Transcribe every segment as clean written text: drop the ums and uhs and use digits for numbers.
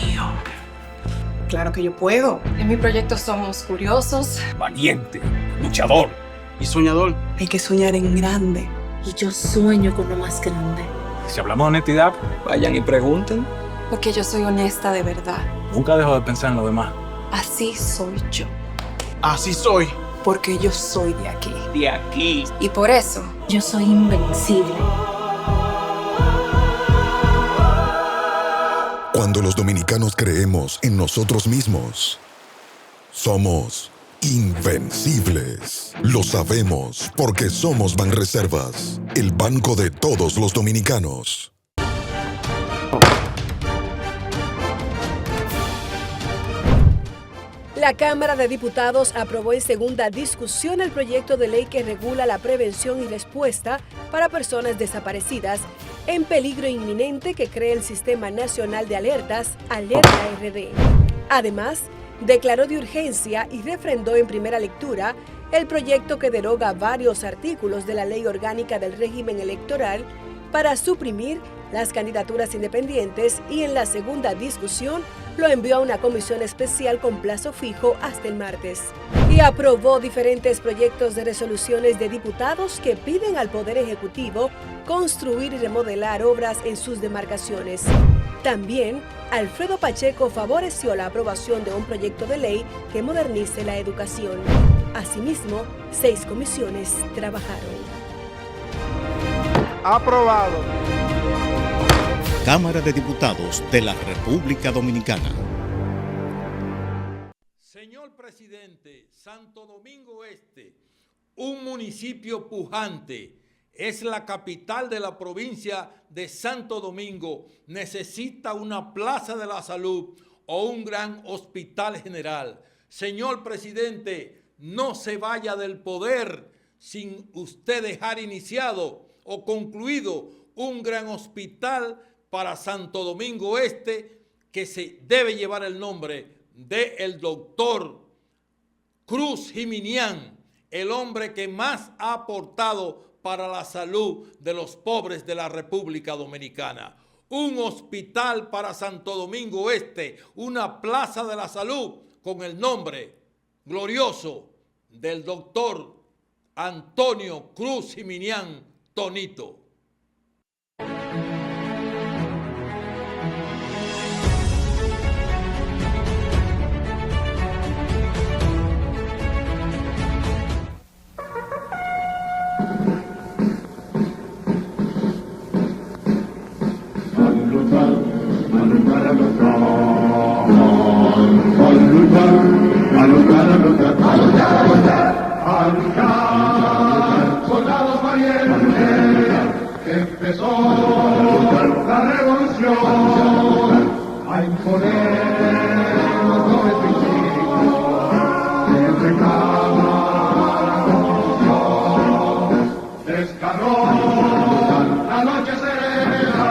mío. Claro que yo puedo. En mi proyecto somos curiosos. Valiente, luchador y soñador. Hay que soñar en grande. Y yo sueño con lo más grande. Si hablamos de honestidad, Vayan y pregunten. Porque yo soy honesta de verdad. nunca dejo de pensar en lo demás. Así soy yo. Así soy. Porque yo soy de aquí. De aquí. Y por eso, Yo soy invencible. Cuando los dominicanos creemos en nosotros mismos, somos invencibles. Lo sabemos porque somos Banreservas, el banco de todos los dominicanos. La Cámara de Diputados aprobó en segunda discusión el proyecto de ley que regula la prevención y respuesta para personas desaparecidas en peligro inminente que crea el Sistema Nacional de Alertas, Alerta RD. Además, declaró de urgencia y refrendó en primera lectura el proyecto que deroga varios artículos de la Ley Orgánica del Régimen Electoral para suprimir las candidaturas independientes y en la segunda discusión lo envió a una comisión especial con plazo fijo hasta el martes. Y aprobó diferentes proyectos de resoluciones de diputados que piden al Poder Ejecutivo construir y remodelar obras en sus demarcaciones. También, Alfredo Pacheco favoreció la aprobación de un proyecto de ley que modernice la educación. Asimismo, 6 comisiones trabajaron. Aprobado. Cámara de Diputados de la República Dominicana. Señor presidente, Santo Domingo Este, un municipio pujante, es la capital de la provincia de Santo Domingo, necesita una plaza de la salud o un gran hospital general. Señor presidente, no se vaya del poder sin usted dejar iniciado o concluido un gran hospital para Santo Domingo Este que se debe llevar el nombre del doctor Cruz Jiminián, el hombre que más ha aportado para la salud de los pobres de la República Dominicana. Un hospital para Santo Domingo Este, una plaza de la salud con el nombre glorioso del doctor Antonio Cruz Jiminián Tonito. Soldados valientes, empezó la revolución a imponer los dobles principios que reclama la Constitución. Descargó la noche serena,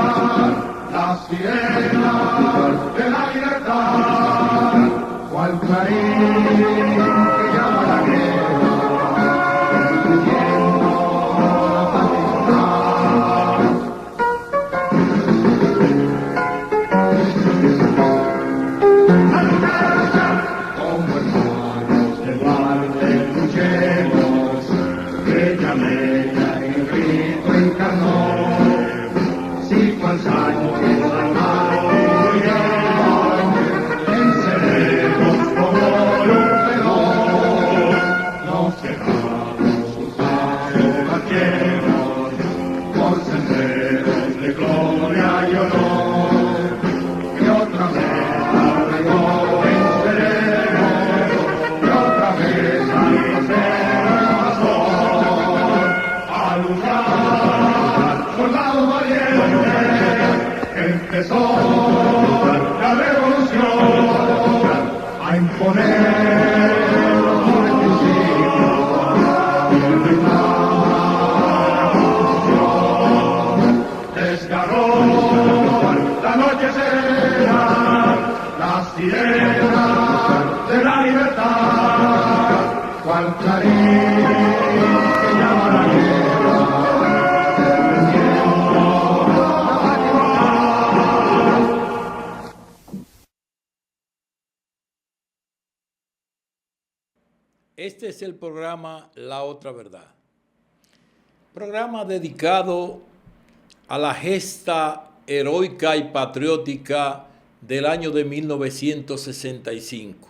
las sirenas de la libertad, cual clarín que llama la guerra. Empezó la revolución a imponer los dobles principios que reclama la Constitución. Desgarró la noche serena, las sirenas de la libertad, cual clarín que llama la guerra. Este es el programa La Otra Verdad. Programa dedicado a la gesta heroica y patriótica del año de 1965.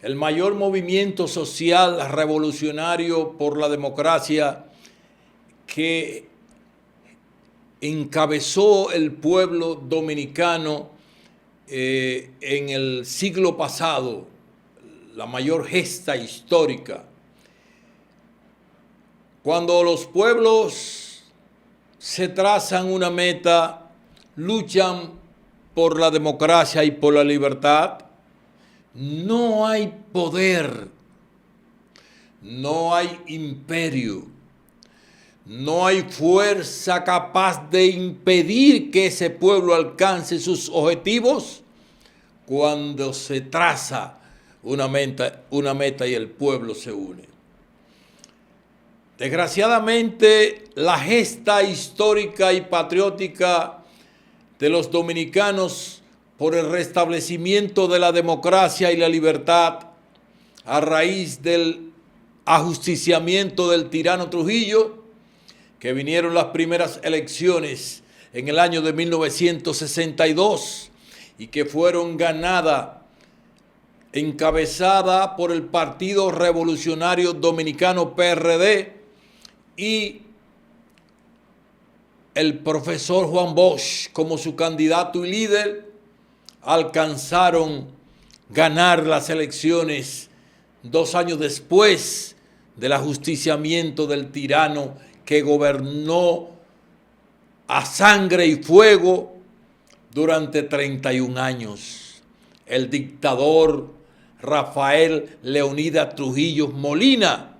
El mayor movimiento social revolucionario por la democracia que encabezó el pueblo dominicano en el siglo pasado, la mayor gesta histórica. Cuando los pueblos se trazan una meta, luchan por la democracia y por la libertad, no hay poder, no hay imperio, no hay fuerza capaz de impedir que ese pueblo alcance sus objetivos cuando se traza una meta y el pueblo se une. Desgraciadamente, la gesta histórica y patriótica de los dominicanos por el restablecimiento de la democracia y la libertad a raíz del ajusticiamiento del tirano Trujillo, que vinieron las primeras elecciones en el año de 1962 y que fueron encabezada por el Partido Revolucionario Dominicano PRD y el profesor Juan Bosch como su candidato y líder, alcanzaron ganar las elecciones 2 años después del ajusticiamiento del tirano que gobernó a sangre y fuego durante 31 años. El dictador Rafael Leonidas Trujillo Molina,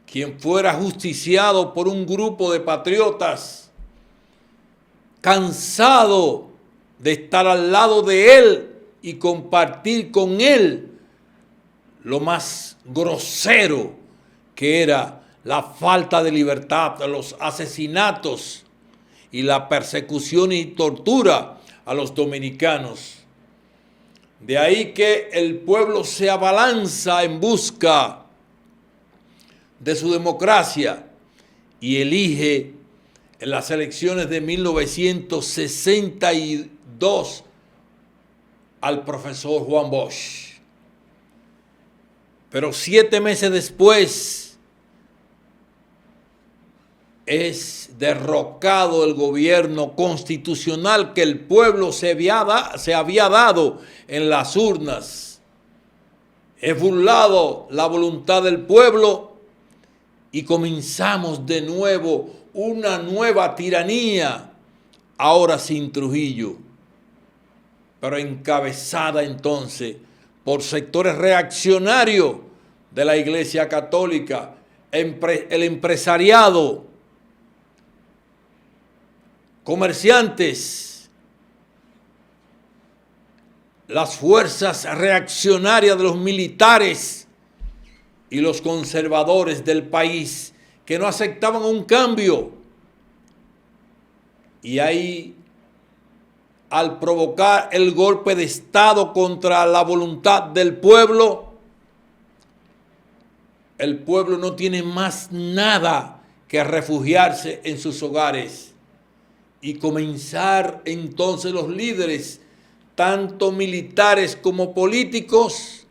quien fuera ajusticiado por un grupo de patriotas cansado de estar al lado de él y compartir con él lo más grosero que era la falta de libertad, los asesinatos y la persecución y tortura a los dominicanos. De ahí que el pueblo se abalanza en busca de su democracia y elige en las elecciones de 1962 al profesor Juan Bosch. Pero 7 meses después es derrocado el gobierno constitucional que el pueblo se había dado en las urnas. Es burlado la voluntad del pueblo y comenzamos de nuevo una nueva tiranía, ahora sin Trujillo, pero encabezada entonces por sectores reaccionarios de la Iglesia Católica, el empresariado, comerciantes, las fuerzas reaccionarias de los militares y los conservadores del país que no aceptaban un cambio. Y ahí, al provocar el golpe de Estado contra la voluntad del pueblo, el pueblo no tiene más nada que refugiarse en sus hogares y comenzar entonces los líderes, tanto militares como políticos,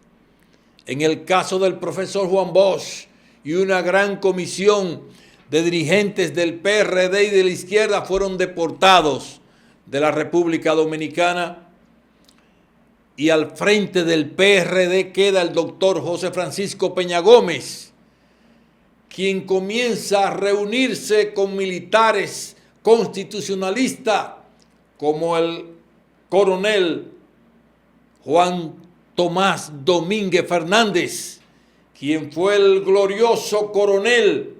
en el caso del profesor Juan Bosch y una gran comisión de dirigentes del PRD y de la izquierda fueron deportados de la República Dominicana, y al frente del PRD queda el doctor José Francisco Peña Gómez, quien comienza a reunirse con militares constitucionalistas como el coronel Juan Tomás Domínguez Fernández, quien fue el glorioso coronel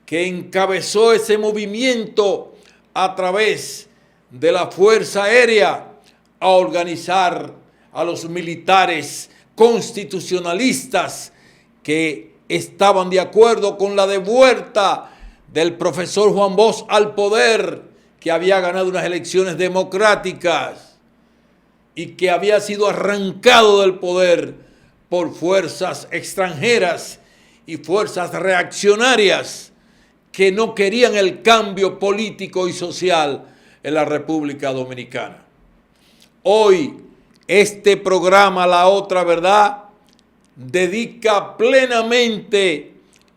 que encabezó ese movimiento a través de la Fuerza Aérea a organizar a los militares constitucionalistas que estaban de acuerdo con la devuelta del profesor Juan Bosch al poder, que había ganado unas elecciones democráticas y que había sido arrancado del poder por fuerzas extranjeras y fuerzas reaccionarias que no querían el cambio político y social en la República Dominicana. Hoy, este programa La Otra Verdad dedica plenamente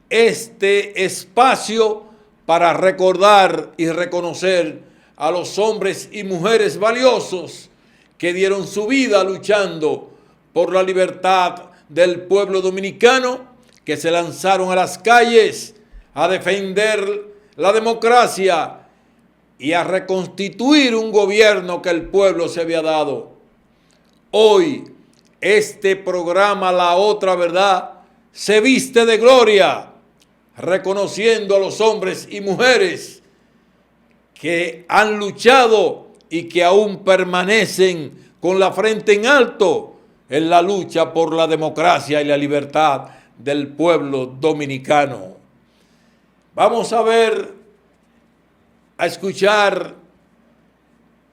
este espacio para recordar y reconocer a los hombres y mujeres valiosos que dieron su vida luchando por la libertad del pueblo dominicano, que se lanzaron a las calles a defender la democracia y a reconstituir un gobierno que el pueblo se había dado. Hoy, este programa La Otra Verdad se viste de gloria, reconociendo a los hombres y mujeres que han luchado y que aún permanecen con la frente en alto en la lucha por la democracia y la libertad del pueblo dominicano. Vamos a ver, a escuchar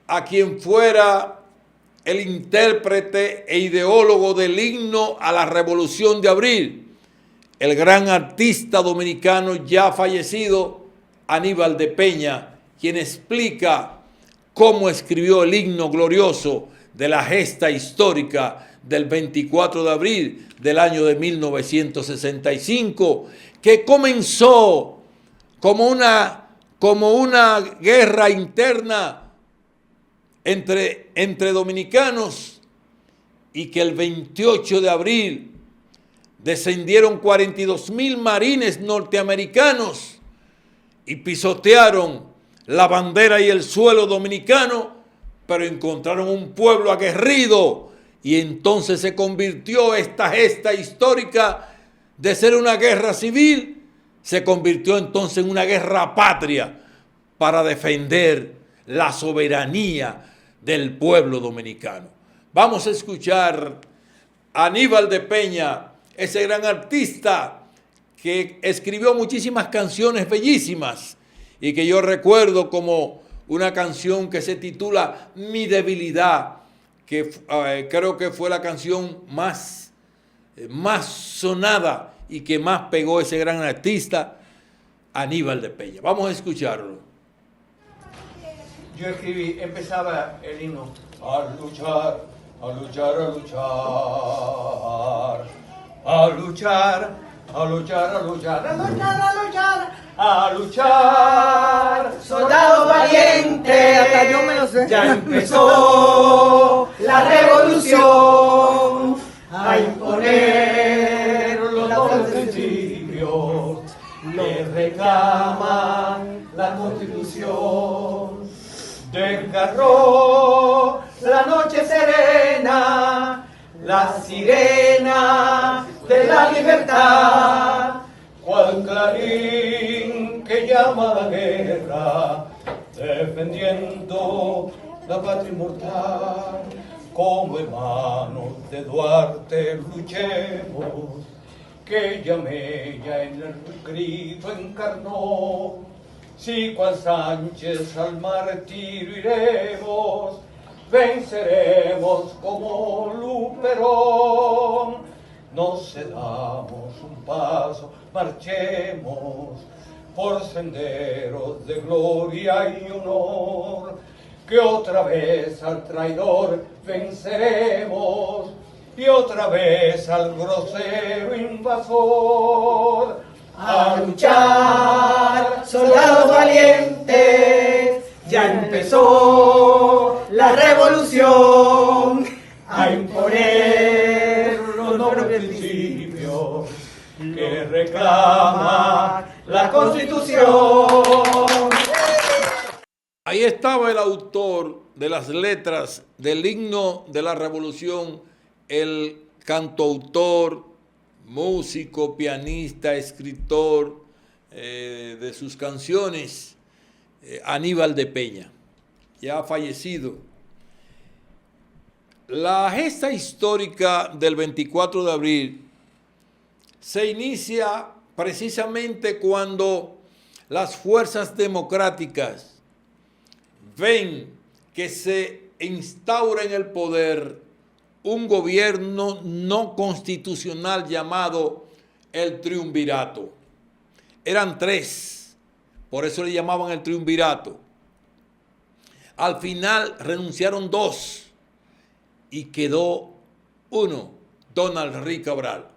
a quien fuera el intérprete e ideólogo del himno a la Revolución de Abril, el gran artista dominicano ya fallecido, Aníbal de Peña, quien explica cómo escribió el himno glorioso de la gesta histórica del 24 de abril del año de 1965, que comenzó como una guerra interna entre dominicanos, y que el 28 de abril descendieron 42,000 marines norteamericanos y pisotearon la bandera y el suelo dominicano, pero encontraron un pueblo aguerrido, y entonces se convirtió esta gesta histórica de ser una guerra civil, se convirtió entonces en una guerra patria para defender la soberanía del pueblo dominicano. Vamos a escuchar a Aníbal de Peña, ese gran artista que escribió muchísimas canciones bellísimas y que yo recuerdo como una canción que se titula Mi Debilidad, que creo que fue la canción más sonada y que más pegó ese gran artista, Aníbal de Peña. Vamos a escucharlo. Yo escribí, empezaba el himno. A luchar, a luchar, a luchar. A luchar, a luchar, a luchar. A luchar, a luchar. A luchar, soldado valiente. Hasta yo me lo sé. Ya empezó la revolución a imponer los dobles principios. Le reclaman la Constitución. Desgarró la noche serena, la sirena de la libertad, cual clarín que llama a la guerra, defendiendo la patria inmortal. Como hermanos de Duarte luchemos, que Yamella en el grito encarnó. Si cual Sánchez al martirio iremos, venceremos como Luperón. No cedamos un paso, marchemos por senderos de gloria y honor, que otra vez al traidor venceremos y otra vez al grosero invasor. A luchar, soldados valientes, ya empezó la revolución, a imponer los nobles principios que reclama la Constitución. Ahí estaba el autor de las letras del himno de la revolución, el cantautor, músico, pianista, escritor de sus canciones, Aníbal de Peña, ya fallecido. La gesta histórica del 24 de abril se inicia precisamente cuando las fuerzas democráticas ven que se instaura en el poder un gobierno no constitucional llamado el triunvirato. Eran 3, por eso le llamaban el triunvirato. Al final renunciaron 2 y quedó uno, Donald Rick Cabral.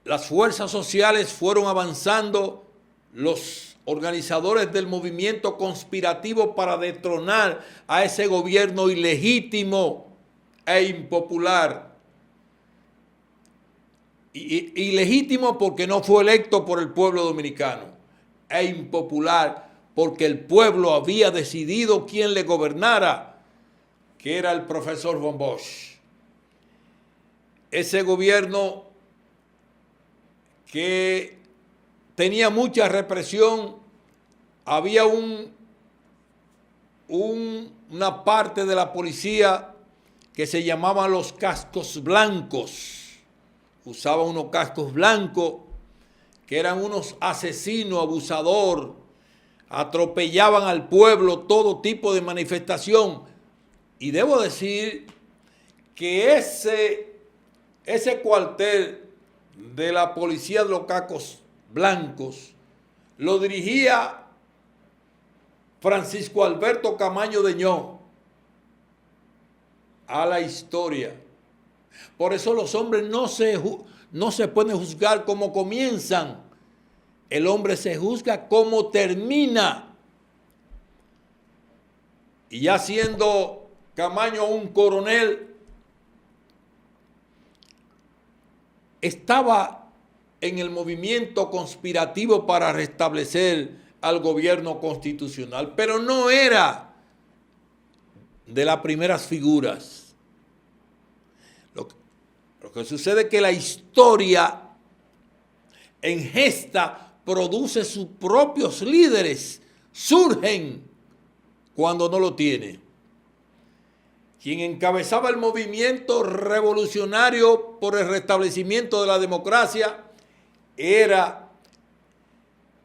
Las fuerzas sociales fueron avanzando, los organizadores del movimiento conspirativo para destronar a ese gobierno ilegítimo e impopular. Ilegítimo porque no fue electo por el pueblo dominicano, e impopular porque el pueblo había decidido quién le gobernara, que era el profesor Juan Bosch. Ese gobierno que tenía mucha represión, había una parte de la policía que se llamaban los cascos blancos. Usaban unos cascos blancos que eran unos asesinos, abusadores, atropellaban al pueblo, todo tipo de manifestación. Y debo decir que ese cuartel de la policía de los cascos blancos lo dirigía Francisco Alberto Camaño Deñó. A la historia. Por eso los hombres no se pueden juzgar como comienzan. El hombre se juzga como termina. Y ya siendo Camaño un coronel, estaba en el movimiento conspirativo para restablecer al gobierno constitucional, pero no era de las primeras figuras. Lo que sucede es que la historia en gesta produce sus propios líderes, surgen cuando no lo tiene. Quien encabezaba el movimiento revolucionario por el restablecimiento de la democracia era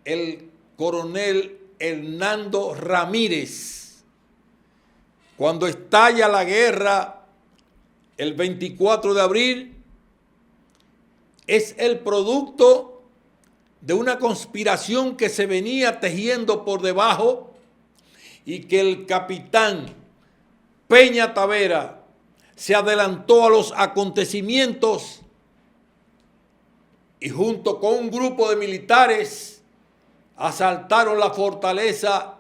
el coronel Hernando Ramírez. Cuando estalla la guerra el 24 de abril, es el producto de una conspiración que se venía tejiendo por debajo y que el capitán Peña Tavera se adelantó a los acontecimientos y junto con un grupo de militares asaltaron la fortaleza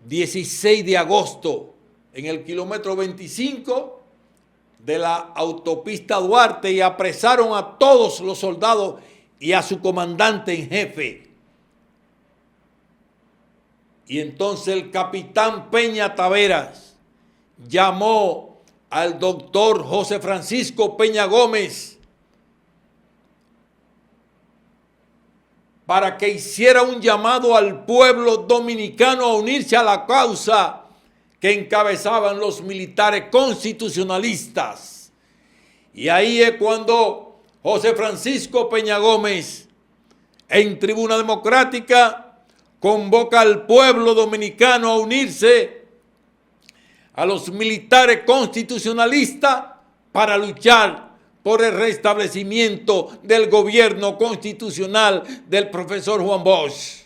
16 de agosto en el kilómetro 25 de la autopista Duarte y apresaron a todos los soldados y a su comandante en jefe. Y entonces el capitán Peña Taveras llamó al doctor José Francisco Peña Gómez para que hiciera un llamado al pueblo dominicano a unirse a la causa que encabezaban los militares constitucionalistas. Y ahí es cuando José Francisco Peña Gómez, en Tribuna Democrática, convoca al pueblo dominicano a unirse a los militares constitucionalistas para luchar por el restablecimiento del gobierno constitucional del profesor Juan Bosch.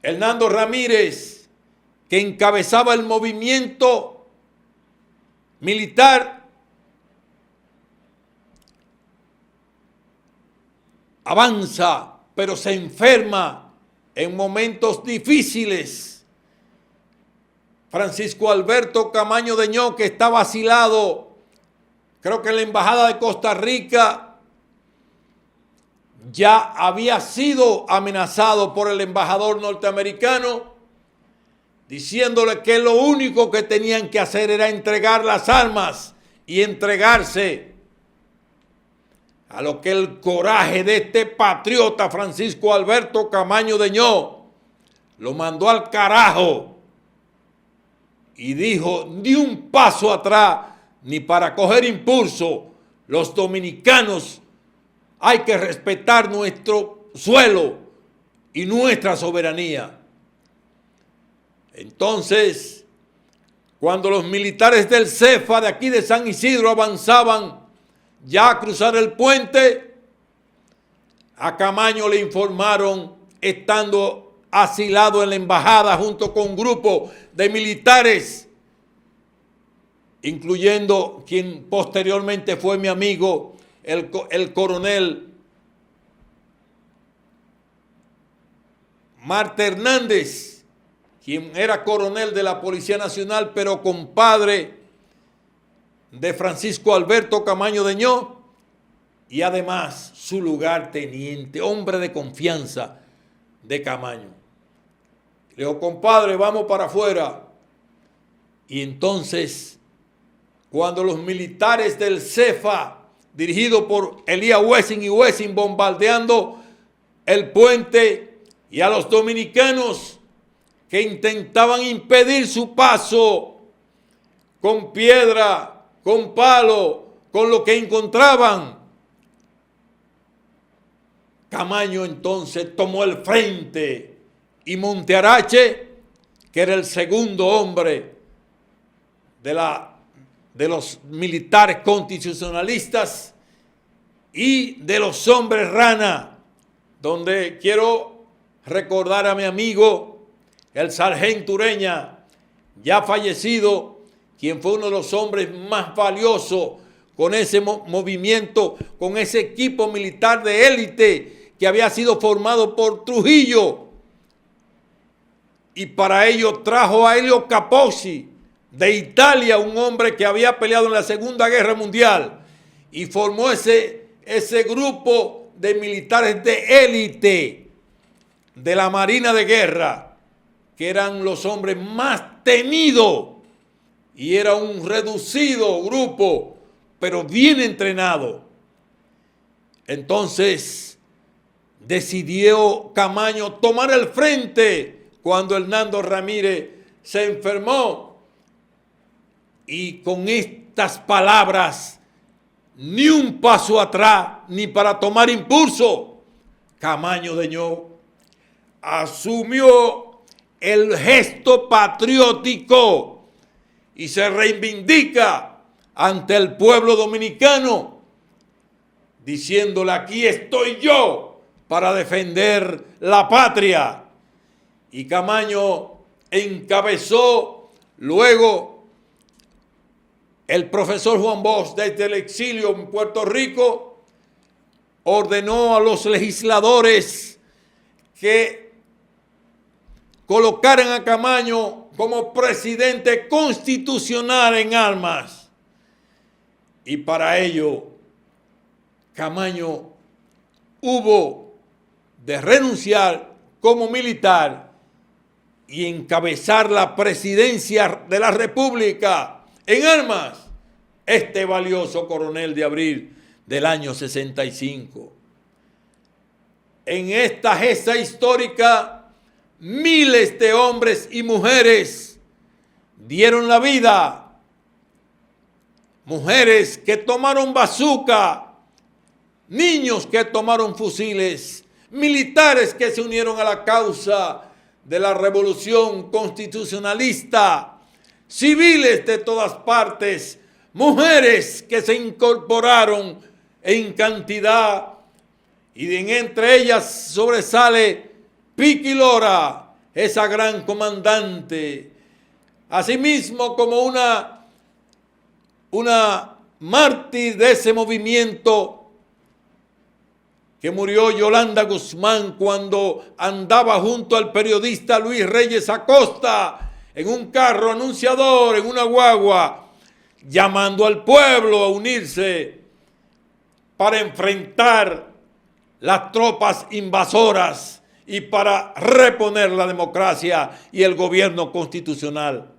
Hernando Ramírez, que encabezaba el movimiento militar, avanza, pero se enferma en momentos difíciles. Francisco Alberto Camaño Deñó, que estaba asilado, creo que en la embajada de Costa Rica, ya había sido amenazado por el embajador norteamericano, diciéndole que lo único que tenían que hacer era entregar las armas y entregarse. A lo que el coraje de este patriota Francisco Alberto Camaño Deñó lo mandó al carajo y dijo: ni un paso atrás, ni para coger impulso. Los dominicanos hay que respetar nuestro suelo y nuestra soberanía. Entonces, cuando los militares del CEFA de aquí de San Isidro avanzaban ya a cruzar el puente, a Camaño le informaron, estando asilado en la embajada junto con un grupo de militares, incluyendo quien posteriormente fue mi amigo, el coronel Marte Hernández, quien era coronel de la Policía Nacional, pero compadre de Francisco Alberto Camaño Deñó, y además su lugarteniente, hombre de confianza de Camaño. Le dijo, compadre, vamos para afuera. Y entonces, cuando los militares del CEFA, dirigidos por Elías Wessing y Wessing, bombardeando el puente, y a los dominicanos que intentaban impedir su paso con piedra, con palo, con lo que encontraban, Camaño entonces tomó el frente y Montearache, que era el segundo hombre de los militares constitucionalistas y de los hombres rana, donde quiero recordar a mi amigo, el sargento Ureña, ya fallecido, quien fue uno de los hombres más valiosos con ese movimiento, con ese equipo militar de élite que había sido formado por Trujillo. Y para ello trajo a Elio Capozzi de Italia, un hombre que había peleado en la Segunda Guerra Mundial, y formó ese grupo de militares de élite de la Marina de Guerra, que eran los hombres más temidos, y era un reducido grupo, pero bien entrenado. Entonces decidió Camaño tomar el frente cuando Hernando Ramírez se enfermó, y con estas palabras, ni un paso atrás, ni para tomar impulso, Camaño Deñó asumió el gesto patriótico y se reivindica ante el pueblo dominicano, diciéndole, aquí estoy yo para defender la patria. Y Camaño encabezó luego el profesor Juan Bosch desde el exilio en Puerto Rico, ordenó a los legisladores que colocaran a Camaño como presidente constitucional en armas. Y para ello, Camaño hubo de renunciar como militar y encabezar la presidencia de la República en armas, este valioso coronel de abril del año 65. En esta gesta histórica, miles de hombres y mujeres dieron la vida. Mujeres que tomaron bazuca, niños que tomaron fusiles, militares que se unieron a la causa de la revolución constitucionalista, civiles de todas partes, mujeres que se incorporaron en cantidad, y entre ellas sobresale Piqui Lora, esa gran comandante, asimismo como una mártir de ese movimiento, que murió Yolanda Guzmán cuando andaba junto al periodista Luis Reyes Acosta en un carro anunciador, en una guagua, llamando al pueblo a unirse para enfrentar las tropas invasoras y para reponer la democracia y el gobierno constitucional.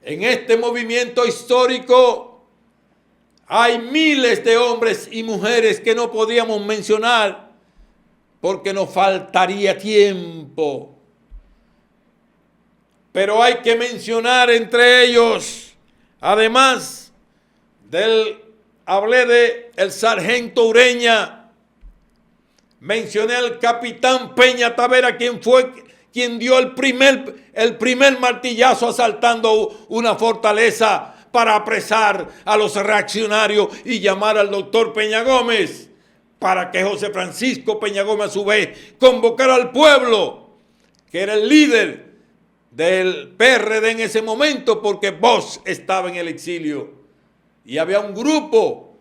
En este movimiento histórico hay miles de hombres y mujeres que no podríamos mencionar porque nos faltaría tiempo. Pero hay que mencionar entre ellos, además hablé de el sargento Ureña, mencioné al capitán Peña Tavera, quien fue quien dio el primer martillazo asaltando una fortaleza para apresar a los reaccionarios y llamar al doctor Peña Gómez, para que José Francisco Peña Gómez a su vez convocara al pueblo, que era el líder del PRD en ese momento, porque Bosch estaba en el exilio y había un grupo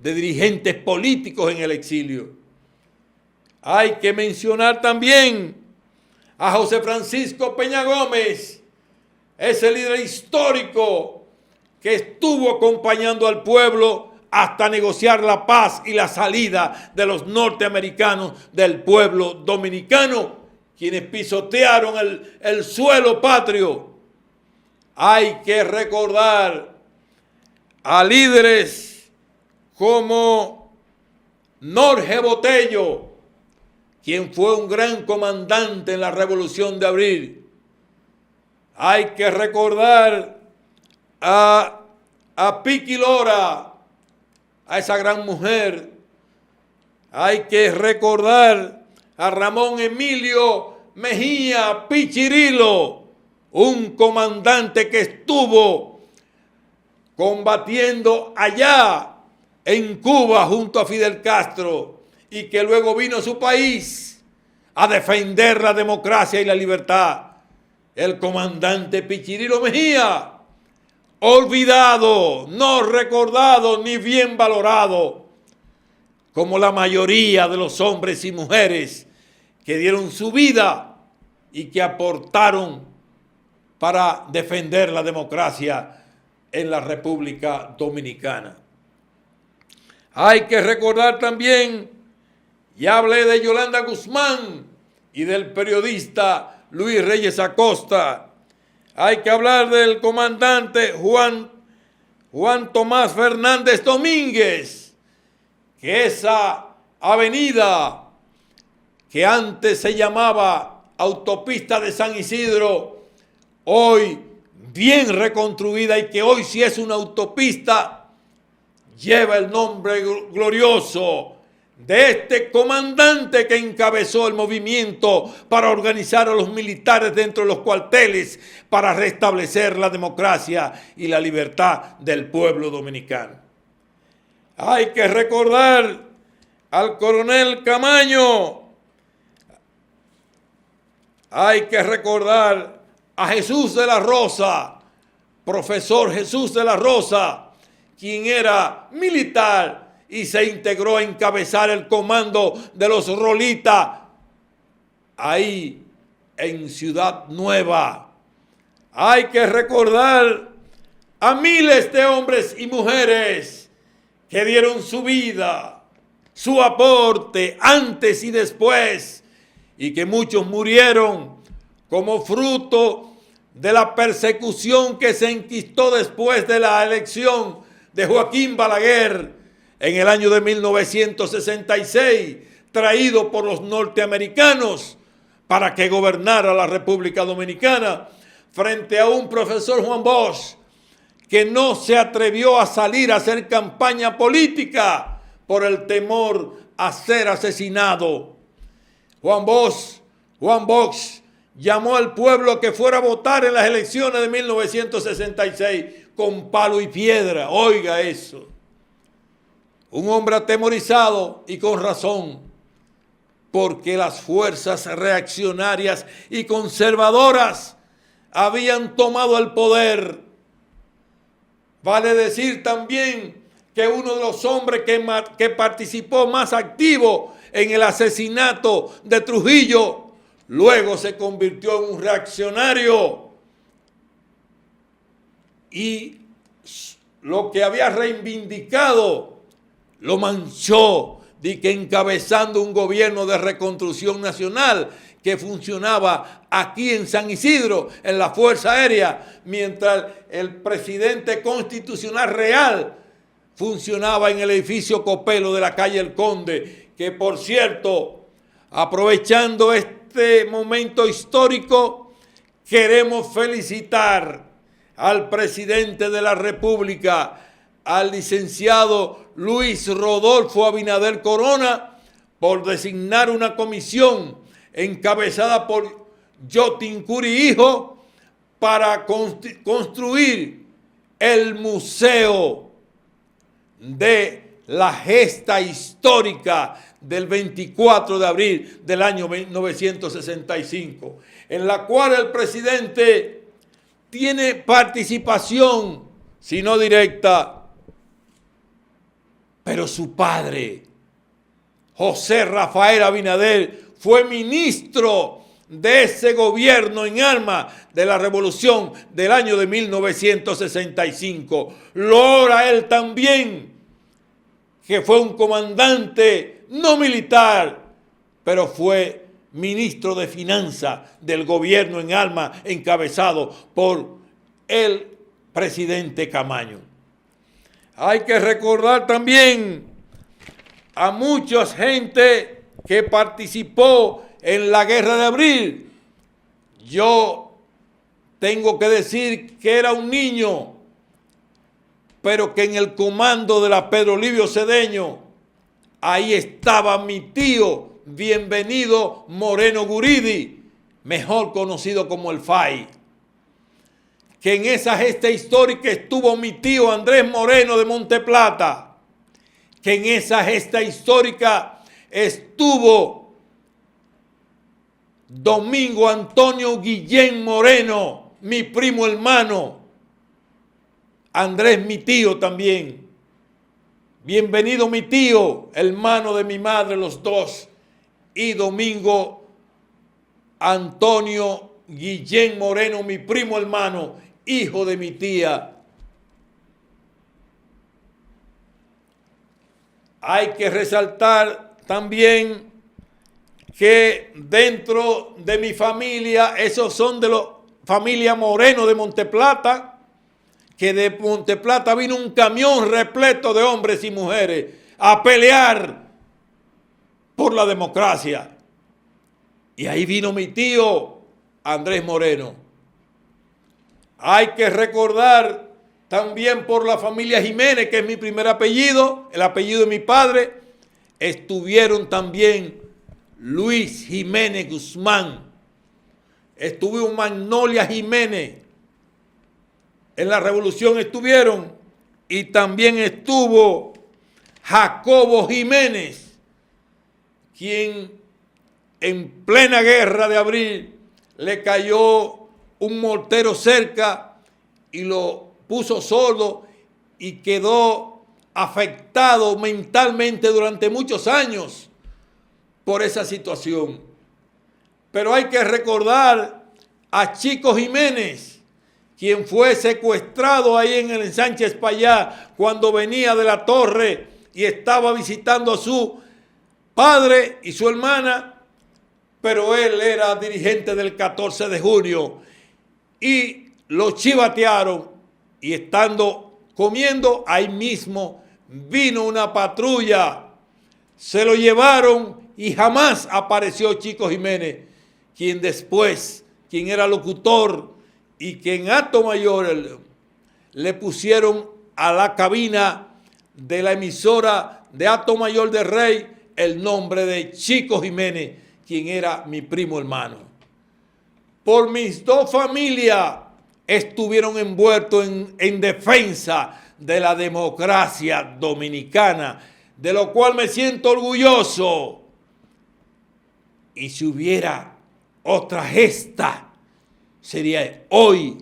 de dirigentes políticos en el exilio. Hay que mencionar también a José Francisco Peña Gómez, ese líder histórico que estuvo acompañando al pueblo hasta negociar la paz y la salida de los norteamericanos del pueblo dominicano, quienes pisotearon el suelo patrio. Hay que recordar a líderes como Jorge Botello, quien fue un gran comandante en la Revolución de Abril. Hay que recordar a Piqui Lora, a esa gran mujer. Hay que recordar a Ramón Emilio Mejía Pichirilo, un comandante que estuvo combatiendo allá en Cuba junto a Fidel Castro y que luego vino a su país a defender la democracia y la libertad. El comandante Pichirilo Mejía, olvidado, no recordado ni bien valorado, como la mayoría de los hombres y mujeres que dieron su vida y que aportaron para defender la democracia en la República Dominicana. Hay que recordar también, ya hablé de Yolanda Guzmán y del periodista Luis Reyes Acosta. Hay que hablar del comandante Juan Tomás Fernández Domínguez, que esa avenida que antes se llamaba Autopista de San Isidro, hoy bien reconstruida y que hoy sí es una autopista, lleva el nombre glorioso de este comandante que encabezó el movimiento para organizar a los militares dentro de los cuarteles para restablecer la democracia y la libertad del pueblo dominicano. Hay que recordar al coronel Camaño. Hay que recordar a Jesús de la Rosa, profesor Jesús de la Rosa, quien era militar y se integró a encabezar el comando de los Rolitas ahí en Ciudad Nueva. Hay que recordar a miles de hombres y mujeres que dieron su vida, su aporte antes y después, y que muchos murieron como fruto de la persecución que se enquistó después de la elección de Joaquín Balaguer en el año de 1966, traído por los norteamericanos para que gobernara la República Dominicana, frente a un profesor Juan Bosch que no se atrevió a salir a hacer campaña política por el temor a ser asesinado. Juan Bosch llamó al pueblo que fuera a votar en las elecciones de 1966 con palo y piedra. Oiga eso. Un hombre atemorizado y con razón, porque las fuerzas reaccionarias y conservadoras habían tomado el poder. Vale decir también que uno de los hombres que participó más activo en el asesinato de Trujillo, luego se convirtió en un reaccionario y lo que había reivindicado lo manchó, de que encabezando un gobierno de reconstrucción nacional que funcionaba aquí en San Isidro, en la Fuerza Aérea, mientras el presidente constitucional real funcionaba en el edificio Copelo de la calle El Conde, que por cierto, aprovechando este momento histórico, queremos felicitar al presidente de la República, al licenciado Luis Rodolfo Abinader Corona, por designar una comisión encabezada por Jotin Curi hijo para construir el museo de la gesta histórica del 24 de abril del año 1965, en la cual el presidente tiene participación, si no directa, pero su padre, José Rafael Abinader, fue ministro de ese gobierno en armas de la revolución del año de 1965. Logra él también, que fue un comandante no militar, pero fue ministro de Finanzas del gobierno en armas encabezado por el presidente Camaño. Hay que recordar también a mucha gente que participó en la Guerra de Abril. Yo tengo que decir que era un niño, pero que en el comando de la Pedro Livio Cedeño, ahí estaba mi tío Bienvenido Moreno Guridi, mejor conocido como el FAI. Que en esa gesta histórica estuvo mi tío Andrés Moreno de Monteplata, que en esa gesta histórica estuvo Domingo Antonio Guillén Moreno, mi primo hermano, Andrés mi tío también, Bienvenido mi tío, hermano de mi madre los dos, y Domingo Antonio Guillén Moreno, mi primo hermano, hijo de mi tía. Hay que resaltar también que dentro de mi familia, esos son de la familia Moreno de Monteplata, que de Monteplata vino un camión repleto de hombres y mujeres a pelear por la democracia. Y ahí vino mi tío Andrés Moreno. Hay que recordar también por la familia Jiménez, que es mi primer apellido, el apellido de mi padre. Estuvieron también Luis Jiménez Guzmán, estuvo Magnolia Jiménez, en la revolución estuvieron, y también estuvo Jacobo Jiménez, quien en plena guerra de abril le cayó un mortero cerca y lo puso sordo y quedó afectado mentalmente durante muchos años por esa situación. Pero hay que recordar a Chico Jiménez, quien fue secuestrado ahí en el ensanche Espaillá cuando venía de la torre y estaba visitando a su padre y su hermana, pero él era dirigente del 14 de junio y lo chivatearon, y estando comiendo ahí mismo vino una patrulla, se lo llevaron y jamás apareció Chico Jiménez, quien después, quien era locutor y que en acto mayor le pusieron a la cabina de la emisora de acto mayor de Rey el nombre de Chico Jiménez, quien era mi primo hermano. Por mis dos familias estuvieron envueltos en defensa de la democracia dominicana, de lo cual me siento orgulloso. Y si hubiera otra gesta, sería hoy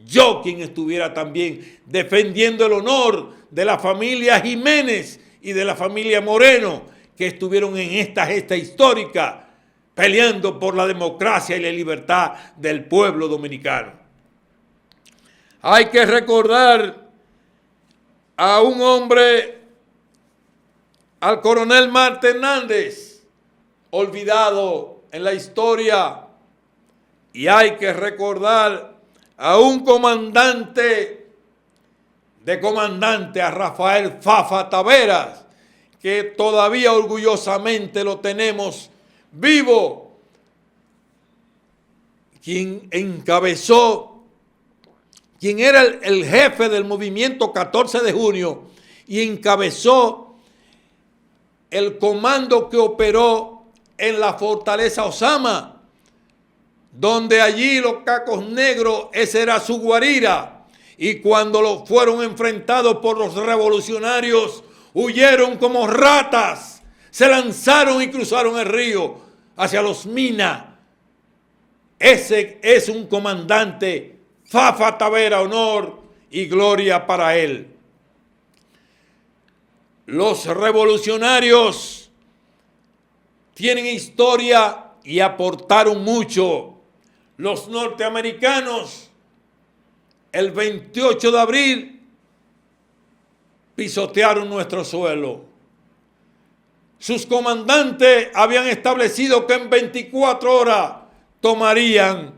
yo quien estuviera también defendiendo el honor de la familia Jiménez y de la familia Moreno, que estuvieron en esta gesta histórica peleando por la democracia y la libertad del pueblo dominicano. Hay que recordar a un hombre, al coronel Marte Hernández, olvidado en la historia. Y hay que recordar a un comandante, a Rafael Fafa Taveras, que todavía orgullosamente lo tenemos vivo, quien encabezó, quien era el jefe del movimiento 14 de junio y encabezó el comando que operó en la fortaleza Osama, donde allí los cacos negros, esa era su guarida. Y cuando lo fueron enfrentados por los revolucionarios, huyeron como ratas, se lanzaron y cruzaron el río hacia los Minas. Ese es un comandante, Fafa Tavera, honor y gloria para él. Los revolucionarios tienen historia y aportaron mucho. Los norteamericanos, el 28 de abril, pisotearon nuestro suelo. Sus comandantes habían establecido que en 24 horas tomarían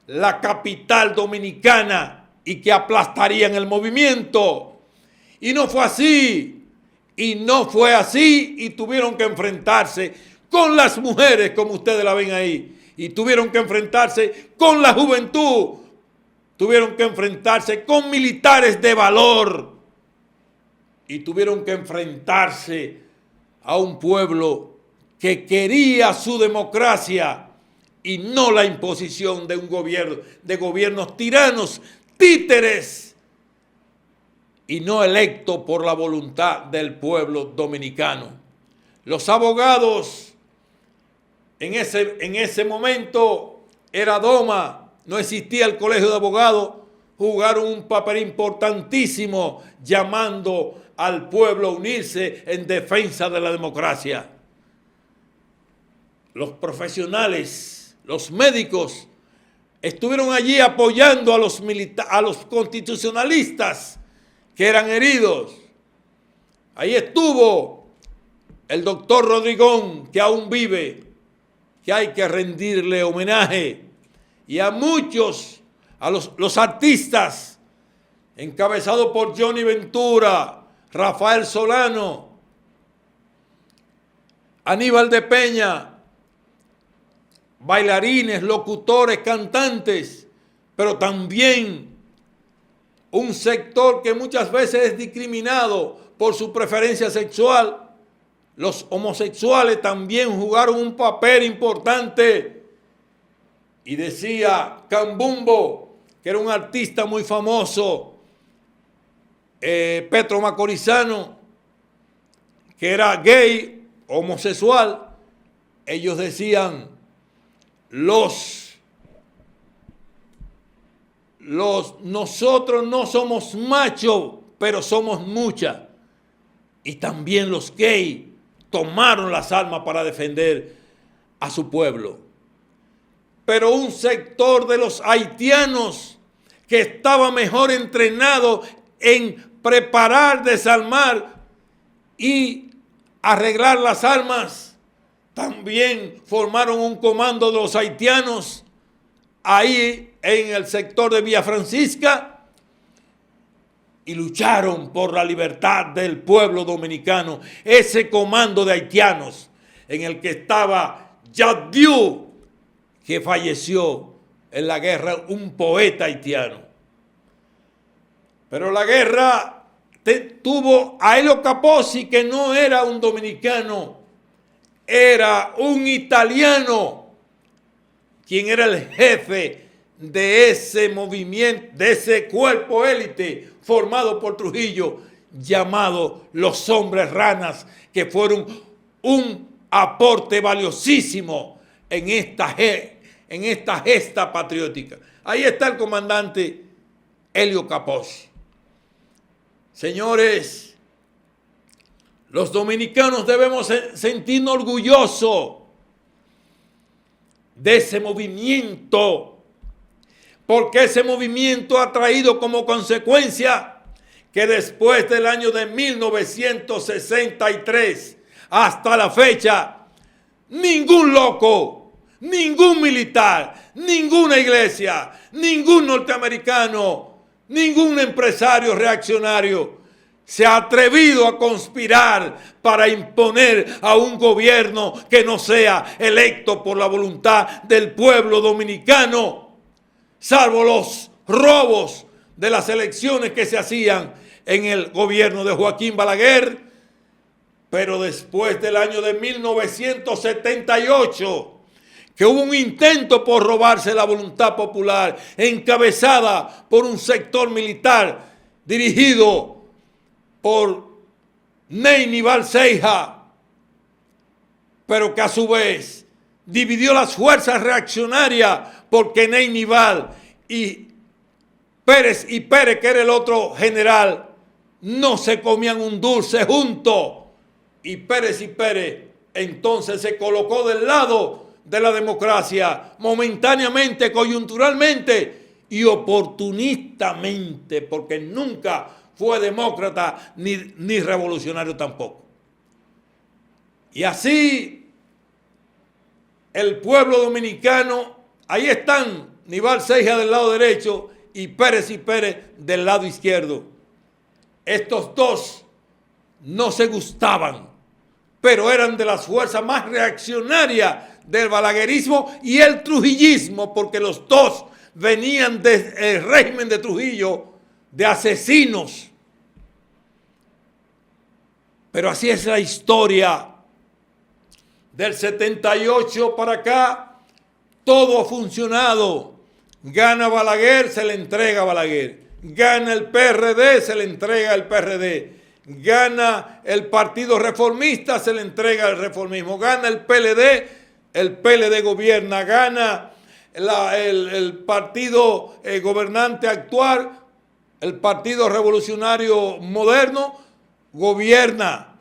la capital dominicana y que aplastarían el movimiento. Y no fue así. Y no fue así, y tuvieron que enfrentarse con las mujeres, como ustedes la ven ahí, y tuvieron que enfrentarse con la juventud, tuvieron que enfrentarse con militares de valor, y tuvieron que enfrentarse a un pueblo que quería su democracia y no la imposición de un gobierno, de gobiernos tiranos, títeres, y no electo por la voluntad del pueblo dominicano. Los abogados en ese momento era Doma, no existía el colegio de abogados, jugaron un papel importantísimo llamando al pueblo a unirse en defensa de la democracia. Los profesionales, los médicos, estuvieron allí apoyando a los constitucionalistas que eran heridos. Ahí estuvo el doctor Rodrigón, que aún vive, que hay que rendirle homenaje, y a muchos, a los artistas, encabezados por Johnny Ventura, Rafael Solano, Aníbal de Peña, bailarines, locutores, cantantes, pero también un sector que muchas veces es discriminado por su preferencia sexual. Los homosexuales también jugaron un papel importante. Y decía Cambumbo, que era un artista muy famoso, Petro Macorizano, que era gay, homosexual. Ellos decían, nosotros no somos machos, pero somos muchas. Y también los gays tomaron las armas para defender a su pueblo. Pero un sector de los haitianos que estaba mejor entrenado en preparar, desarmar y arreglar las armas, también formaron un comando de los haitianos ahí en el sector de Villa Francisca y lucharon por la libertad del pueblo dominicano. Ese comando de haitianos en el que estaba Jacques Diou, que falleció en la guerra, un poeta haitiano. Pero la guerra tuvo a Elio Capozzi, que no era un dominicano, era un italiano, quien era el jefe de ese movimiento, de ese cuerpo élite formado por Trujillo, llamado los Hombres Ranas, que fueron un aporte valiosísimo en esta gesta patriótica. Ahí está el comandante Elio Capozzi. Señores, los dominicanos debemos sentirnos orgullosos de ese movimiento, porque ese movimiento ha traído como consecuencia que después del año de 1963 hasta la fecha, ningún loco, ningún militar, ninguna iglesia, ningún norteamericano, ningún empresario reaccionario se ha atrevido a conspirar para imponer a un gobierno que no sea electo por la voluntad del pueblo dominicano, salvo los robos de las elecciones que se hacían en el gobierno de Joaquín Balaguer. Pero después del año de 1978, que hubo un intento por robarse la voluntad popular, encabezada por un sector militar dirigido por Neinival Seija, pero que a su vez dividió las fuerzas reaccionarias, porque Neinival y Pérez, que era el otro general, no se comían un dulce juntos. Y Pérez entonces se colocó del lado de la democracia, momentáneamente, coyunturalmente y oportunistamente, porque nunca fue demócrata ni revolucionario tampoco. Y así el pueblo dominicano, ahí están Nival Seija del lado derecho y Pérez del lado izquierdo. Estos dos no se gustaban, pero eran de las fuerzas más reaccionarias del balaguerismo y el trujillismo, porque los dos venían del régimen de Trujillo, de asesinos. Pero así es la historia. Del 78 para acá, todo ha funcionado. Gana Balaguer, se le entrega a Balaguer. Gana el PRD, se le entrega al PRD. Gana el Partido Reformista, se le entrega al reformismo. Gana el PLD gobierna. Gana el partido gobernante actual, el Partido Revolucionario Moderno, gobierna.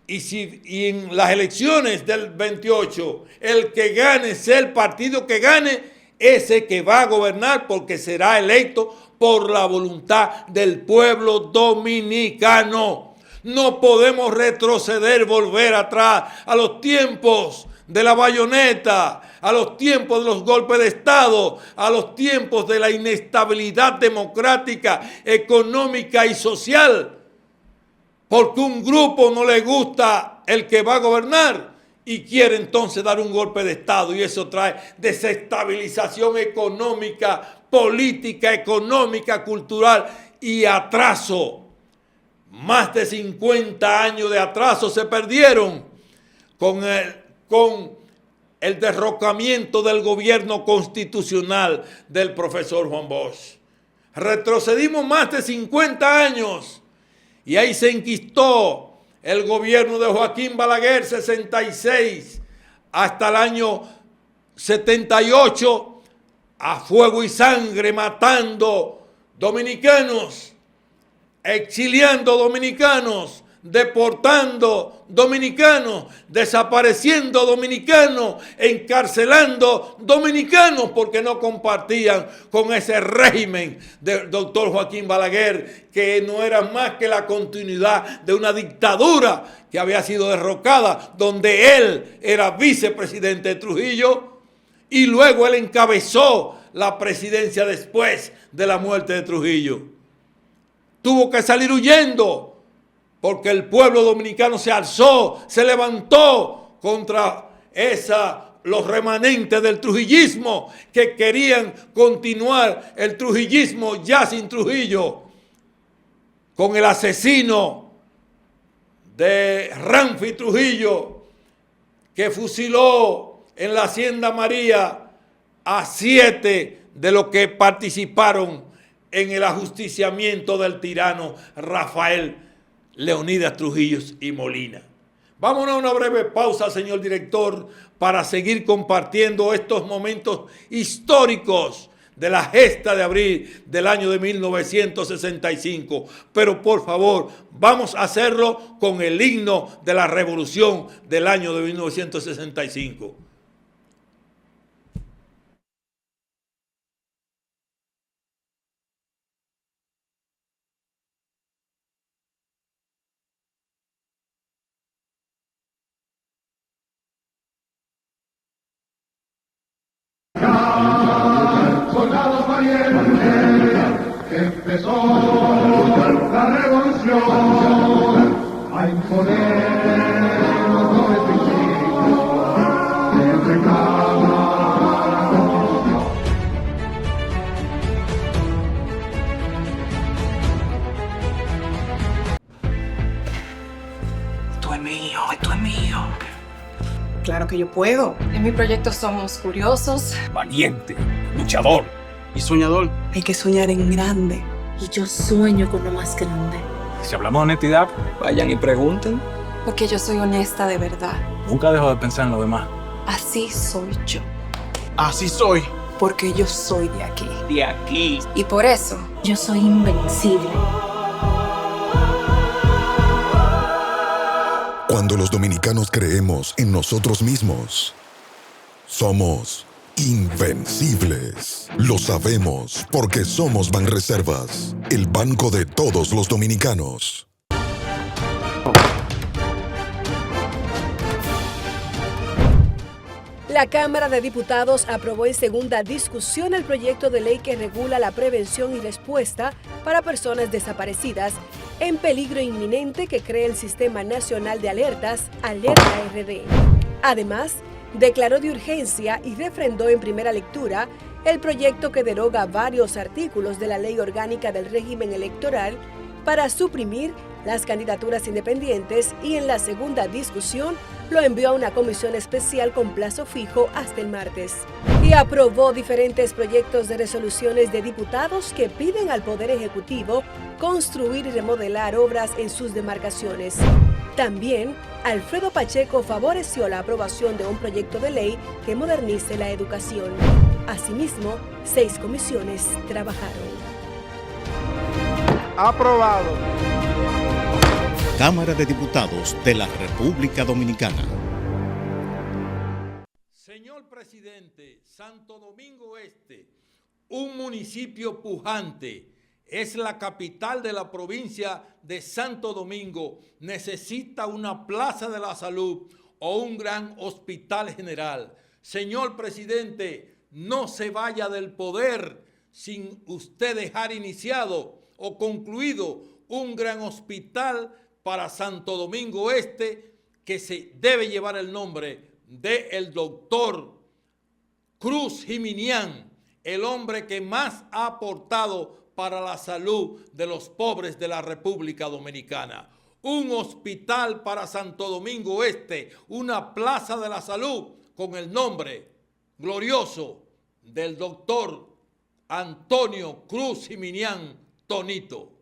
Y en las elecciones del 28, el que gane, sea el partido que gane, ese que va a gobernar, porque será electo por la voluntad del pueblo dominicano. No podemos retroceder, volver atrás a los tiempos de la bayoneta, a los tiempos de los golpes de Estado, a los tiempos de la inestabilidad democrática, económica y social, porque un grupo no le gusta el que va a gobernar y quiere entonces dar un golpe de Estado, y eso trae desestabilización económica, política, económica, cultural y atraso. Más de 50 años de atraso se perdieron con el derrocamiento del gobierno constitucional del profesor Juan Bosch. Retrocedimos más de 50 años. Y ahí se enquistó el gobierno de Joaquín Balaguer, 66, hasta el año 78, a fuego y sangre, matando dominicanos, exiliando dominicanos, deportando dominicanos, desapareciendo dominicanos, encarcelando dominicanos porque no compartían con ese régimen del doctor Joaquín Balaguer, que no era más que la continuidad de una dictadura que había sido derrocada, donde él era vicepresidente de Trujillo y luego él encabezó la presidencia después de la muerte de Trujillo. Tuvo que salir huyendo, porque el pueblo dominicano se alzó, se levantó contra los remanentes del trujillismo que querían continuar el trujillismo ya sin Trujillo, con el asesino de Ramfi Trujillo, que fusiló en la Hacienda María a 7 de los que participaron en el ajusticiamiento del tirano Rafael Leonidas Trujillo y Molina. Vámonos a una breve pausa, señor director, para seguir compartiendo estos momentos históricos de la gesta de abril del año de 1965. Pero por favor, vamos a hacerlo con el himno de la revolución del año de 1965. Soldados valientes, empezó la revolución a imponer los principios del reclamo. Esto es mío, esto es mío. Claro que yo puedo. En mi proyecto somos curiosos, Valiente, luchador. Y soñador. Hay que soñar en grande. Y yo sueño con lo más grande. Si hablamos de honestidad, Vayan y pregunten. porque yo soy honesta de verdad. nunca dejo de pensar en lo demás. Así soy yo. Así soy. Porque yo soy de aquí. De aquí. Y por eso, Yo soy invencible. Cuando los dominicanos creemos en nosotros mismos, somos invencibles. Lo sabemos porque somos Banreservas, el banco de todos los dominicanos. La Cámara de Diputados aprobó en segunda discusión el proyecto de ley que regula la prevención y respuesta para personas desaparecidas en peligro inminente que crea el Sistema Nacional de Alertas, Alerta RD. Además, declaró de urgencia y refrendó en primera lectura el proyecto que deroga varios artículos de la Ley Orgánica del Régimen Electoral para suprimir las candidaturas independientes y en la segunda discusión lo envió a una comisión especial con plazo fijo hasta el martes. Y aprobó diferentes proyectos de resoluciones de diputados que piden al Poder Ejecutivo construir y remodelar obras en sus demarcaciones. También, Alfredo Pacheco favoreció la aprobación de un proyecto de ley que modernice la educación. Asimismo, 6 comisiones trabajaron. Aprobado. Cámara de Diputados de la República Dominicana. Señor presidente, Santo Domingo Este, un municipio pujante, es la capital de la provincia de Santo Domingo, necesita una plaza de la salud o un gran hospital general. Señor presidente, no se vaya del poder sin usted dejar iniciado o concluido un gran hospital para Santo Domingo Este que se debe llevar el nombre del doctor Cruz Jiminián, el hombre que más ha aportado para la salud de los pobres de la República Dominicana. Un hospital para Santo Domingo Este, una plaza de la salud con el nombre glorioso del doctor Antonio Cruz Jiminián Tonito.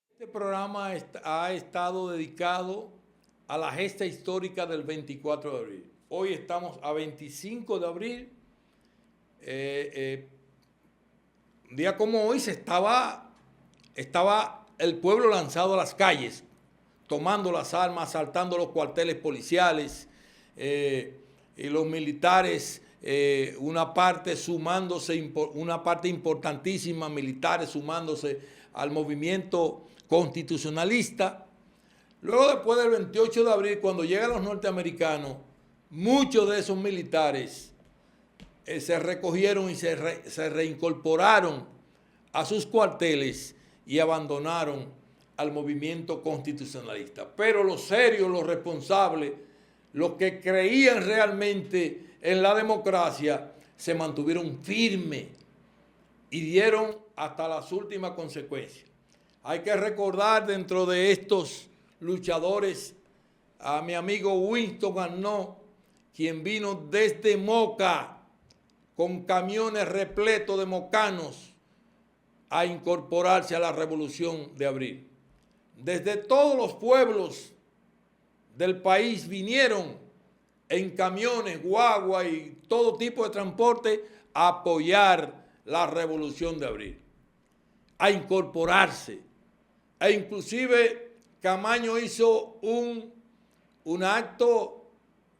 Este programa ha estado dedicado a la gesta histórica del 24 de abril. Hoy estamos a 25 de abril. Un día como hoy estaba el pueblo lanzado a las calles, tomando las armas, asaltando los cuarteles policiales, y los militares, una parte importantísima, militares sumándose al movimiento constitucionalista. Luego, después del 28 de abril, cuando llegan los norteamericanos, muchos de esos militares se recogieron y se reincorporaron a sus cuarteles y abandonaron al movimiento constitucionalista. Pero los serios, los responsables, los que creían realmente en la democracia, se mantuvieron firmes y dieron hasta las últimas consecuencias. Hay que recordar dentro de estos luchadores a mi amigo Winston Arnó, quien vino desde Moca con camiones repletos de mocanos a incorporarse a la Revolución de Abril. Desde todos los pueblos del país vinieron en camiones, guagua y todo tipo de transporte a apoyar la Revolución de Abril, a incorporarse. E inclusive Camaño hizo un acto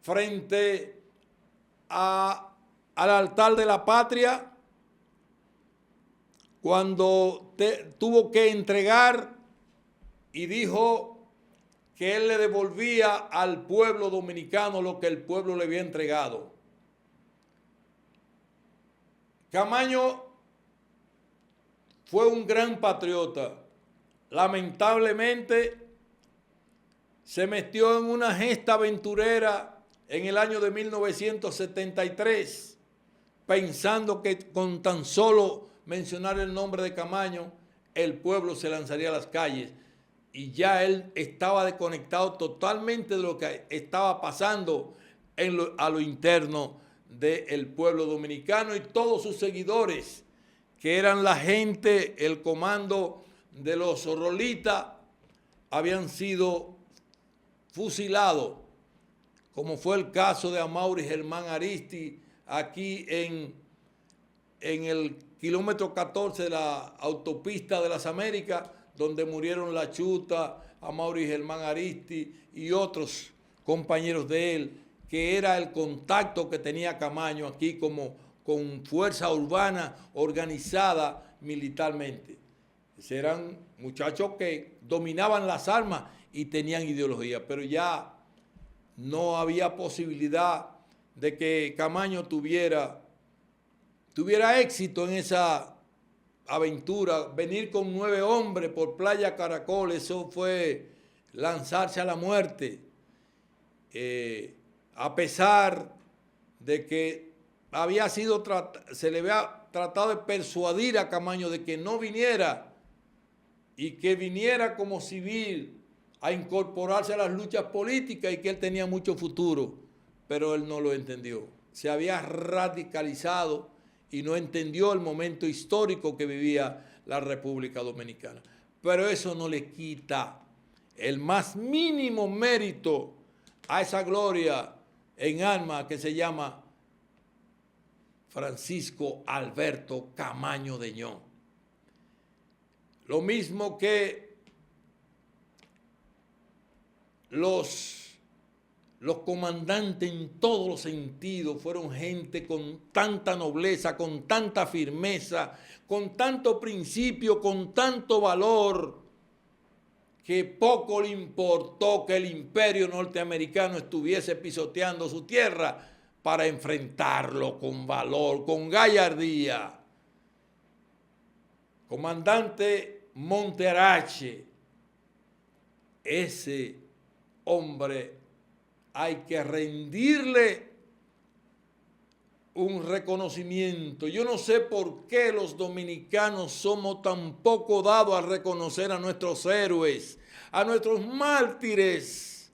frente al altar de la patria cuando tuvo que entregar y dijo que él le devolvía al pueblo dominicano lo que el pueblo le había entregado. Camaño fue un gran patriota. Lamentablemente se metió en una gesta aventurera en el año de 1973, pensando que con tan solo mencionar el nombre de Camaño, el pueblo se lanzaría a las calles. Y ya él estaba desconectado totalmente de lo que estaba pasando a lo interno del pueblo dominicano, y todos sus seguidores, que eran la gente, el comando de los rolitas, habían sido fusilados, como fue el caso de Amaury Germán Aristi, aquí en el kilómetro 14 de la autopista de las Américas, donde murieron La Chuta, Amaury Germán Aristi y otros compañeros de él, que era el contacto que tenía Camaño aquí como con fuerza urbana organizada militarmente. Eran muchachos que dominaban las armas y tenían ideología, pero ya no había posibilidad de que Camaño tuviera éxito en esa aventura. Venir con 9 hombres por Playa Caracol, eso fue lanzarse a la muerte. A pesar de que se le había tratado de persuadir a Camaño de que no viniera y que viniera como civil a incorporarse a las luchas políticas y que él tenía mucho futuro, pero él no lo entendió. Se había radicalizado y no entendió el momento histórico que vivía la República Dominicana. Pero eso no le quita el más mínimo mérito a esa gloria en alma que se llama Francisco Alberto Camaño Deñón. Lo mismo que los comandantes en todos los sentidos fueron gente con tanta nobleza, con tanta firmeza, con tanto principio, con tanto valor, que poco le importó que el imperio norteamericano estuviese pisoteando su tierra para enfrentarlo con valor, con gallardía. Comandante Monterache, ese hombre hay que rendirle un reconocimiento. Yo no sé por qué los dominicanos somos tan poco dados a reconocer a nuestros héroes, a nuestros mártires.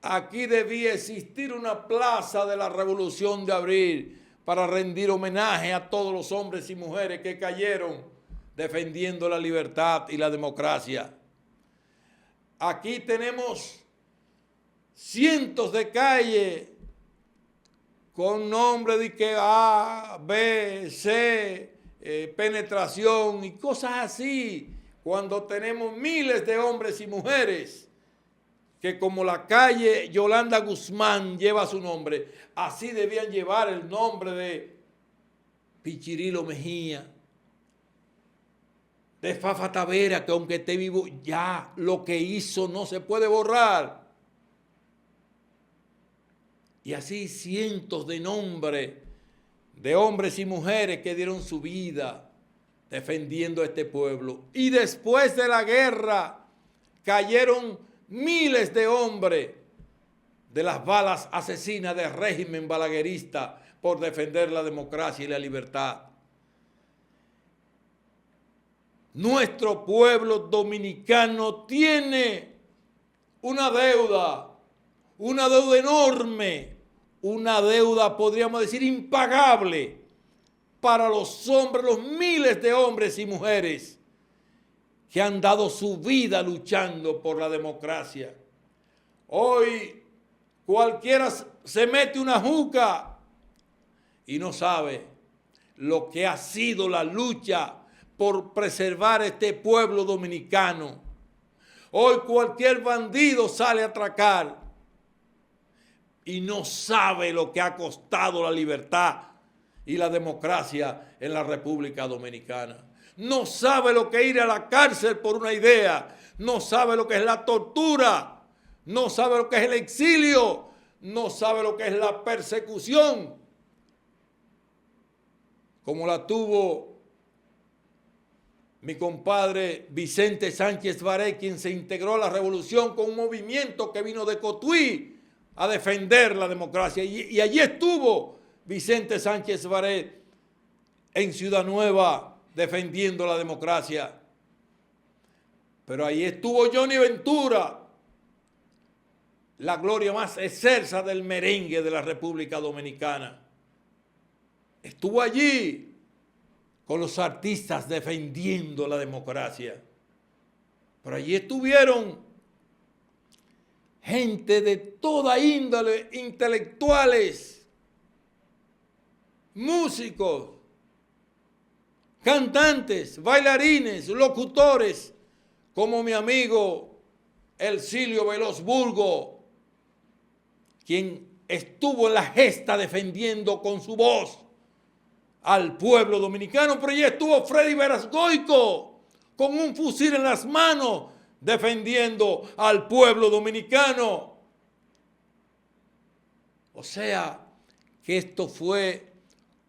Aquí debía existir una plaza de la Revolución de Abril para rendir homenaje a todos los hombres y mujeres que cayeron defendiendo la libertad y la democracia. Aquí tenemos cientos de calles con nombre de que A, B, C, penetración y cosas así, cuando tenemos miles de hombres y mujeres que, como la calle Yolanda Guzmán lleva su nombre, así debían llevar el nombre de Pichirilo Mejía, de Fafa Tavera, que aunque esté vivo, ya lo que hizo no se puede borrar. Y así cientos de nombres de hombres y mujeres que dieron su vida defendiendo a este pueblo. Y después de la guerra cayeron miles de hombres de las balas asesinas del régimen balaguerista por defender la democracia y la libertad. Nuestro pueblo dominicano tiene una deuda enorme, una deuda, podríamos decir, impagable para los hombres, los miles de hombres y mujeres que han dado su vida luchando por la democracia. Hoy cualquiera se mete una juca y no sabe lo que ha sido la lucha por preservar este pueblo dominicano. Hoy cualquier bandido sale a atracar y no sabe lo que ha costado la libertad y la democracia en la República Dominicana. No sabe lo que es ir a la cárcel por una idea, no sabe lo que es la tortura, no sabe lo que es el exilio, no sabe lo que es la persecución, como la tuvo mi compadre Vicente Sánchez Varé, quien se integró a la revolución con un movimiento que vino de Cotuí a defender la democracia. Y allí estuvo Vicente Sánchez Varé en Ciudad Nueva defendiendo la democracia. Pero ahí estuvo Johnny Ventura, la gloria más excelsa del merengue de la República Dominicana. Estuvo allí con los artistas defendiendo la democracia. Pero allí estuvieron gente de toda índole, intelectuales, músicos, cantantes, bailarines, locutores, como mi amigo Elcilio Veloz Burgo, quien estuvo en la gesta defendiendo con su voz al pueblo dominicano, pero ya estuvo Freddy Verasgoico con un fusil en las manos defendiendo al pueblo dominicano. O sea, que esto fue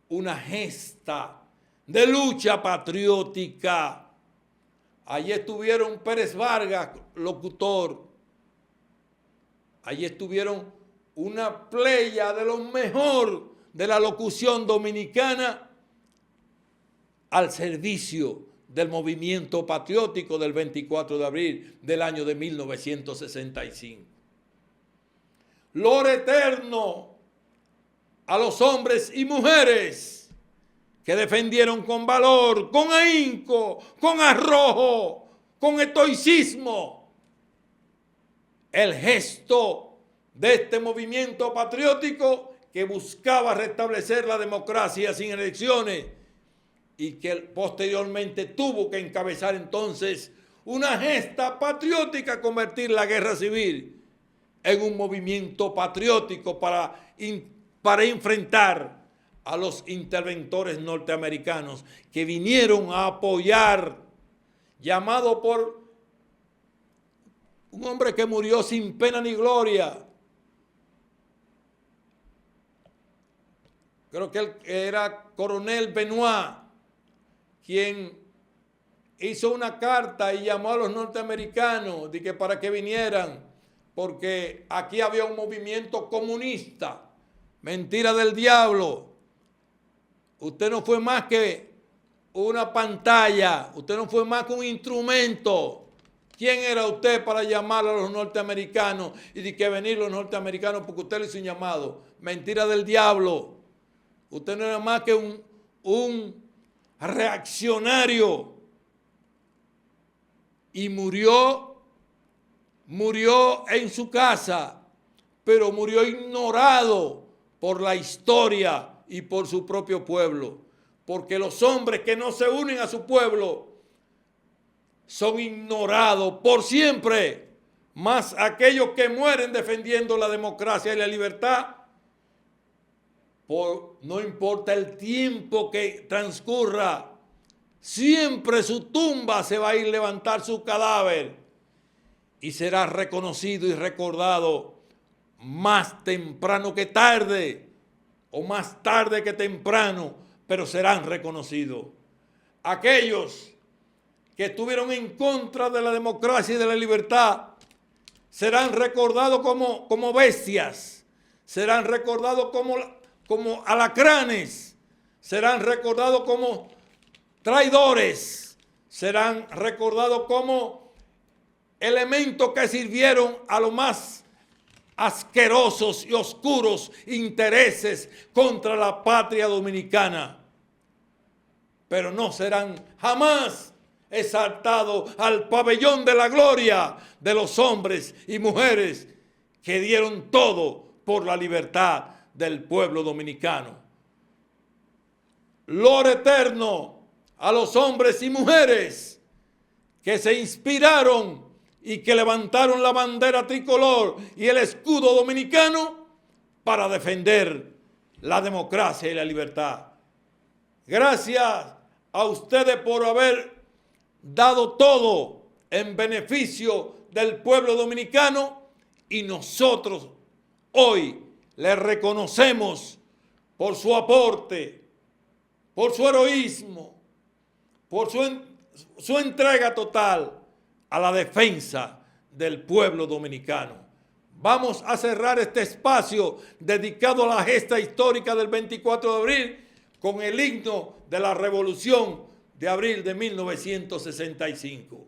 una gesta de lucha patriótica. Allí estuvieron Pérez Vargas, locutor. Allí estuvieron una playa de lo mejor de la locución dominicana al servicio del movimiento patriótico del 24 de abril del año de 1965. Lor eterno a los hombres y mujeres que defendieron con valor, con ahínco, con arrojo, con estoicismo el gesto de este movimiento patriótico que buscaba restablecer la democracia sin elecciones y que posteriormente tuvo que encabezar entonces una gesta patriótica, convertir la guerra civil en un movimiento patriótico para enfrentar a los interventores norteamericanos que vinieron a apoyar, llamado por un hombre que murió sin pena ni gloria. Creo que él era coronel Benoit, quien hizo una carta y llamó a los norteamericanos de que para que vinieran, porque aquí había un movimiento comunista. Mentira del diablo. Usted no fue más que una pantalla, usted no fue más que un instrumento. ¿Quién era usted para llamar a los norteamericanos y de que venir los norteamericanos porque usted le hizo un llamado? Mentira del diablo. Usted no era más que un reaccionario y murió en su casa, pero murió ignorado por la historia y por su propio pueblo, porque los hombres que no se unen a su pueblo son ignorados por siempre, más aquellos que mueren defendiendo la democracia y la libertad. No importa el tiempo que transcurra, siempre su tumba se va a ir a levantar su cadáver y será reconocido y recordado más temprano que tarde, o más tarde que temprano, pero serán reconocidos. Aquellos que estuvieron en contra de la democracia y de la libertad serán recordados como bestias, serán recordados como alacranes, serán recordados como traidores, serán recordados como elementos que sirvieron a los más asquerosos y oscuros intereses contra la patria dominicana. Pero no serán jamás exaltados al pabellón de la gloria de los hombres y mujeres que dieron todo por la libertad del pueblo dominicano. Lor eterno a los hombres y mujeres que se inspiraron y que levantaron la bandera tricolor y el escudo dominicano para defender la democracia y la libertad. Gracias a ustedes por haber dado todo en beneficio del pueblo dominicano, y nosotros hoy les reconocemos por su aporte, por su heroísmo, por su entrega total a la defensa del pueblo dominicano. Vamos a cerrar este espacio dedicado a la gesta histórica del 24 de abril con el himno de la Revolución de abril de 1965.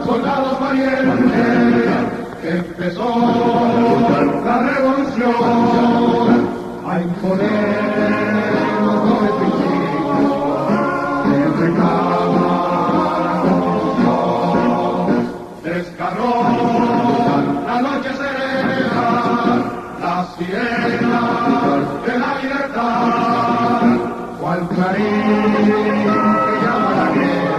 Soldados valientes, empezó la revolución a imponer los dobles principios que reclama la Constitución. Descargó la noche serena, la sirena de la libertad, cual clarín que llama la guerra.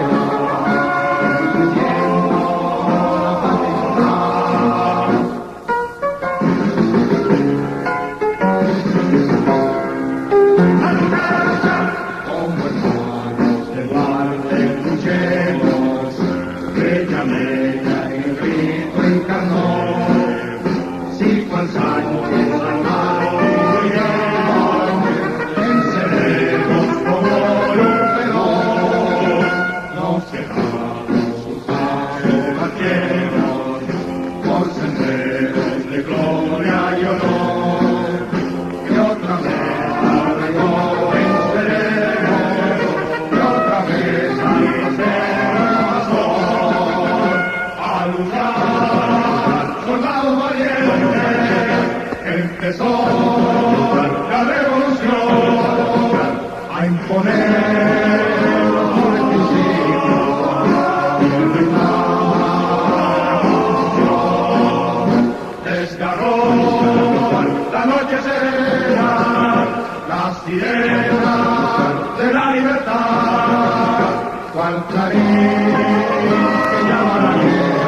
Empezó la revolución a imponer los dobles principios que reclama la Constitución. Desgarró la noche serena, la sirena de la libertad, cual clarín que llama la guerra.